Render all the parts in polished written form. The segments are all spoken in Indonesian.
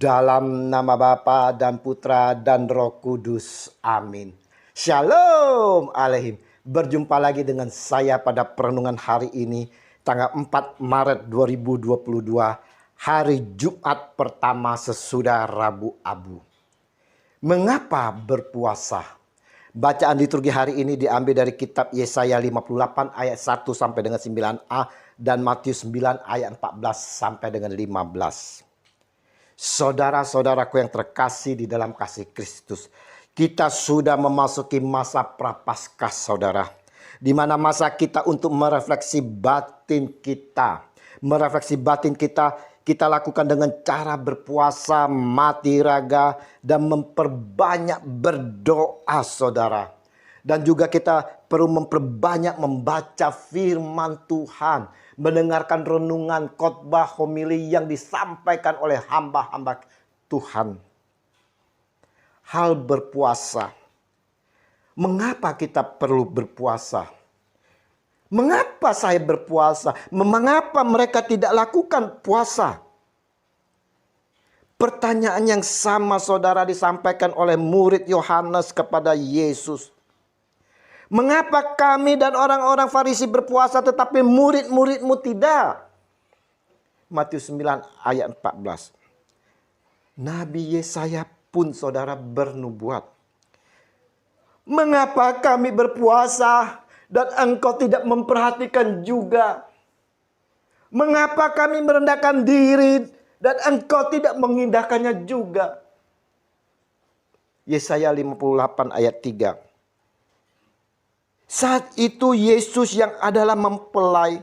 Dalam nama Bapa dan Putra dan Roh Kudus. Amin. Shalom Aleihim. Berjumpa lagi dengan saya pada perenungan hari ini, tanggal 4 Maret 2022, hari Jumat pertama sesudah Rabu Abu. Mengapa berpuasa? Bacaan liturgi hari ini diambil dari kitab Yesaya 58 ayat 1 sampai dengan 9a dan Matius 9 ayat 14 sampai dengan 15. Saudara-saudaraku yang terkasih di dalam kasih Kristus, kita sudah memasuki masa Prapaskah, saudara, di mana masa kita untuk merefleksi batin kita. Merefleksi batin kita lakukan dengan cara berpuasa, mati raga, dan memperbanyak berdoa, saudara. Dan juga kita perlu memperbanyak membaca firman Tuhan, mendengarkan renungan khotbah homili yang disampaikan oleh hamba-hamba Tuhan. Hal berpuasa. Mengapa kita perlu berpuasa? Mengapa saya berpuasa? Mengapa mereka tidak lakukan puasa? Pertanyaan yang sama, saudara, disampaikan oleh murid Yohanes kepada Yesus. Mengapa kami dan orang-orang Farisi berpuasa tetapi murid-muridmu tidak? Matius 9 ayat 14. Nabi Yesaya pun, saudara, bernubuat. Mengapa kami berpuasa dan engkau tidak memperhatikan juga? Mengapa kami merendahkan diri dan engkau tidak mengindahkannya juga? Yesaya 58 ayat 3. Saat itu Yesus yang adalah mempelai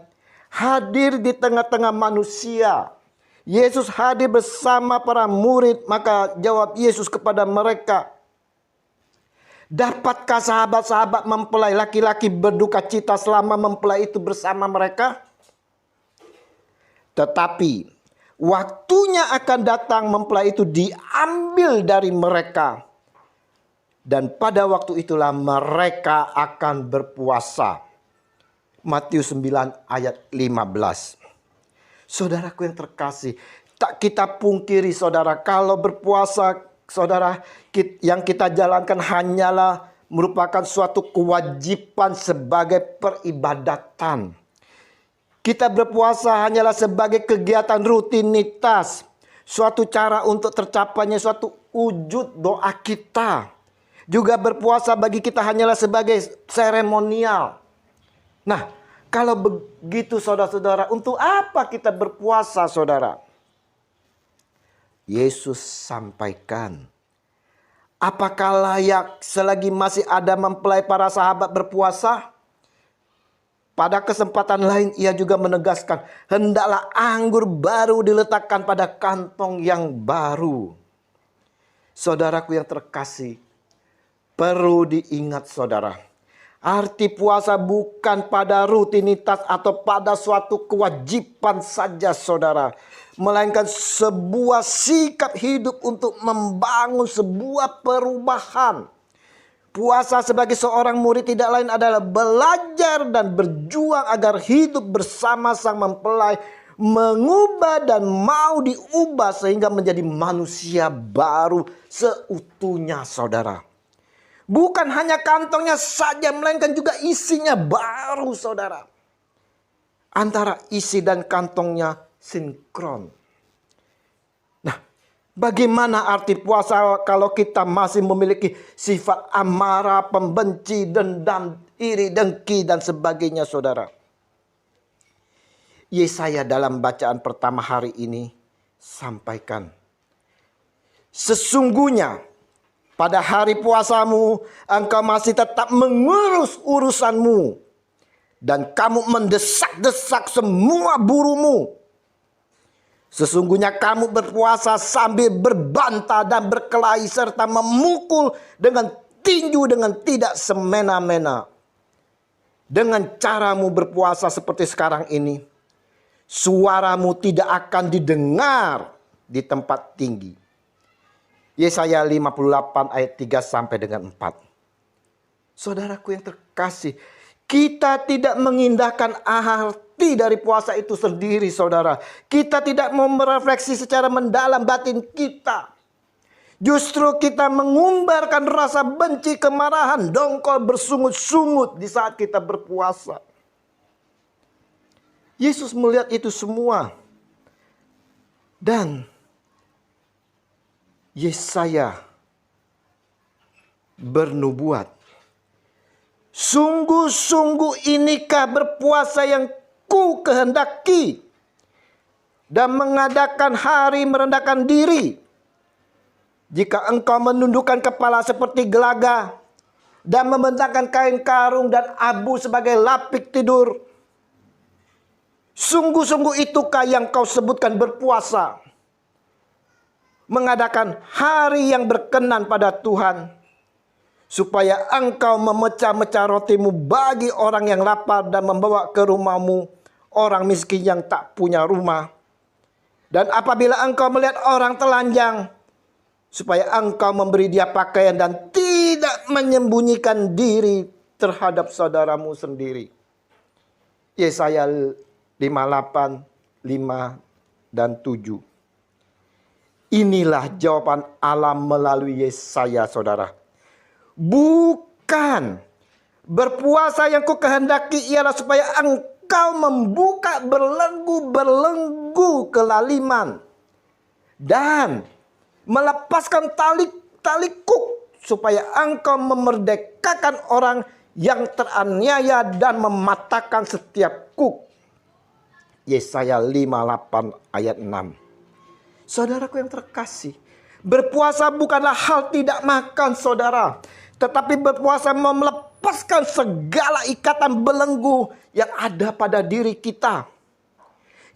hadir di tengah-tengah manusia. Yesus hadir bersama para murid, maka jawab Yesus kepada mereka, dapatkah sahabat-sahabat mempelai laki-laki berduka cita selama mempelai itu bersama mereka? Tetapi waktunya akan datang mempelai itu diambil dari mereka. Dan pada waktu itulah mereka akan berpuasa. Matius 9 ayat 15. Saudaraku yang terkasih, tak kita pungkiri, saudara, kalau berpuasa, saudara, yang kita jalankan hanyalah merupakan suatu kewajiban sebagai peribadatan. Kita berpuasa hanyalah sebagai kegiatan rutinitas, suatu cara untuk tercapainya suatu wujud doa kita. Juga berpuasa bagi kita hanyalah sebagai seremonial. Nah, kalau begitu, saudara-saudara, untuk apa kita berpuasa, saudara? Yesus sampaikan, apakah layak selagi masih ada mempelai para sahabat berpuasa? Pada kesempatan lain ia juga menegaskan, hendaklah anggur baru diletakkan pada kantong yang baru. Saudaraku yang terkasih, perlu diingat, saudara, arti puasa bukan pada rutinitas atau pada suatu kewajiban saja, saudara, melainkan sebuah sikap hidup untuk membangun sebuah perubahan. Puasa sebagai seorang murid tidak lain adalah belajar dan berjuang agar hidup bersama sang mempelai mengubah dan mau diubah sehingga menjadi manusia baru seutuhnya, saudara. Bukan hanya kantongnya saja, melainkan juga isinya baru, saudara. Antara isi dan kantongnya sinkron. Nah, bagaimana arti puasa kalau kita masih memiliki sifat amarah, pembenci, dendam, iri, dengki, dan sebagainya, saudara? Yesaya dalam bacaan pertama hari ini sampaikan, sesungguhnya pada hari puasamu, engkau masih tetap mengurus urusanmu. Dan kamu mendesak-desak semua burumu. Sesungguhnya kamu berpuasa sambil berbantah dan berkelahi serta memukul dengan tinju dengan tidak semena-mena. Dengan caramu berpuasa seperti sekarang ini, suaramu tidak akan didengar di tempat tinggi. Yesaya 58 ayat 3 sampai dengan 4. Saudaraku yang terkasih, Kita tidak mengindahkan arti dari puasa itu sendiri, saudara. Kita tidak mau merefleksi secara mendalam batin kita. Justru kita mengumbarkan rasa benci, kemarahan, dongkol, bersungut-sungut di saat kita berpuasa. Yesus melihat itu semua. Dan Yesaya bernubuat, sungguh-sungguh inikah berpuasa yang ku kehendaki, dan mengadakan hari merendahkan diri. Jika engkau menundukkan kepala seperti gelaga, dan membentangkan kain karung dan abu sebagai lapik tidur, sungguh-sungguh itukah yang kau sebutkan berpuasa, mengadakan hari yang berkenan pada Tuhan, supaya engkau memecah-mecah rotimu bagi orang yang lapar dan membawa ke rumahmu orang miskin yang tak punya rumah. Dan apabila engkau melihat orang telanjang, supaya engkau memberi dia pakaian dan tidak menyembunyikan diri terhadap saudaramu sendiri. Yesaya 58, 5 dan 7. Inilah jawaban Allah melalui Yesaya, saudara. Bukan, berpuasa yang ku kehendaki ialah supaya engkau membuka belenggu-belenggu kelaliman dan melepaskan tali kuk, supaya engkau memerdekakan orang yang teraniaya dan mematahkan setiap kuk. Yesaya 58 ayat 6. Saudaraku yang terkasih, berpuasa bukanlah hal tidak makan, saudara. Tetapi berpuasa mau melepaskan segala ikatan belenggu yang ada pada diri kita.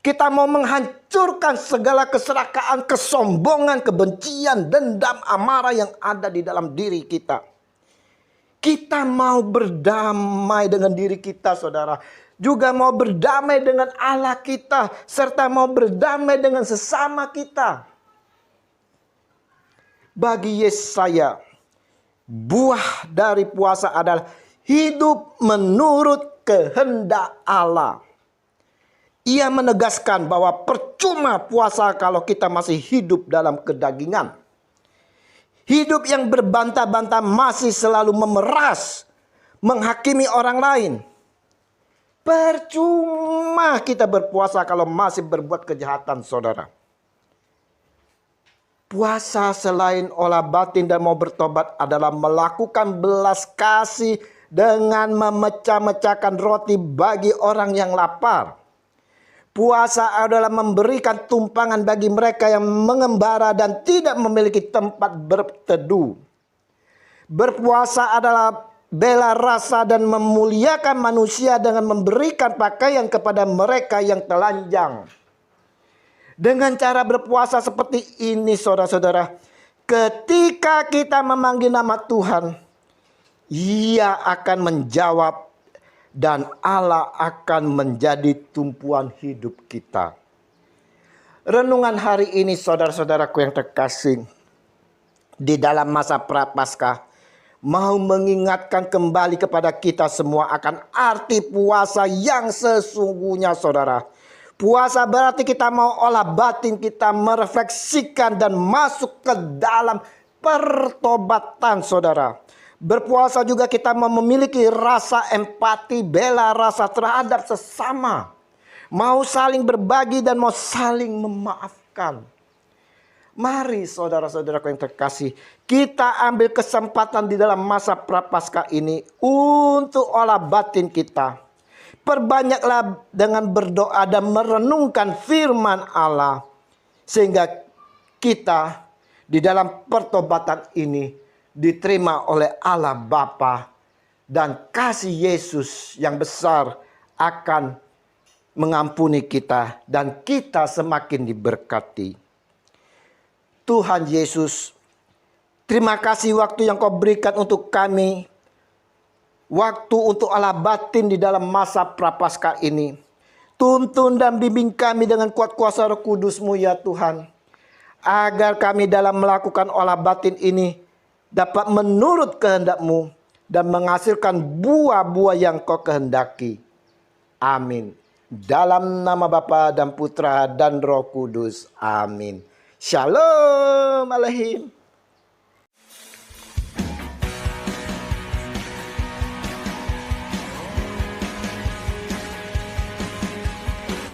Kita mau menghancurkan segala keserakaan, kesombongan, kebencian, dendam, amarah yang ada di dalam diri kita. Kita mau berdamai dengan diri kita, saudara. Juga mau berdamai dengan Allah kita, serta mau berdamai dengan sesama kita. Bagi Yesaya, buah dari puasa adalah hidup menurut kehendak Allah. Ia menegaskan bahwa percuma puasa kalau kita masih hidup dalam kedagingan. Hidup yang berbantah-bantah, masih selalu memeras, menghakimi orang lain. Percuma kita berpuasa kalau masih berbuat kejahatan, saudara. Puasa selain olah batin dan mau bertobat adalah melakukan belas kasih dengan memecah-mecahkan roti bagi orang yang lapar. Puasa adalah memberikan tumpangan bagi mereka yang mengembara dan tidak memiliki tempat berteduh. Berpuasa adalah bela rasa dan memuliakan manusia dengan memberikan pakaian kepada mereka yang telanjang. Dengan cara berpuasa seperti ini, saudara-saudara, ketika kita memanggil nama Tuhan, Ia akan menjawab dan Allah akan menjadi tumpuan hidup kita. Renungan hari ini, saudara-saudaraku yang terkasih, di dalam masa Prapaskah, mau mengingatkan kembali kepada kita semua akan arti puasa yang sesungguhnya, saudara. Puasa berarti kita mau olah batin kita, merefleksikan dan masuk ke dalam pertobatan, saudara. Berpuasa juga kita mau memiliki rasa empati, bela rasa terhadap sesama. Mau saling berbagi dan mau saling memaafkan. Mari saudara-saudaraku yang terkasih, kita ambil kesempatan di dalam masa Prapaskah ini untuk olah batin kita. Perbanyaklah dengan berdoa dan merenungkan firman Allah, sehingga kita di dalam pertobatan ini diterima oleh Allah Bapa, dan kasih Yesus yang besar akan mengampuni kita dan kita semakin diberkati. Tuhan Yesus, terima kasih waktu yang Kau berikan untuk kami. Waktu untuk olah batin di dalam masa Prapaskah ini. Tuntun dan bimbing kami dengan kuat kuasa Roh Kudus-Mu ya Tuhan. Agar kami dalam melakukan olah batin ini dapat menurut kehendak-Mu dan menghasilkan buah-buah yang kau kehendaki. Amin. Dalam nama Bapa dan Putra dan Roh Kudus. Amin. Shalom Alaikum.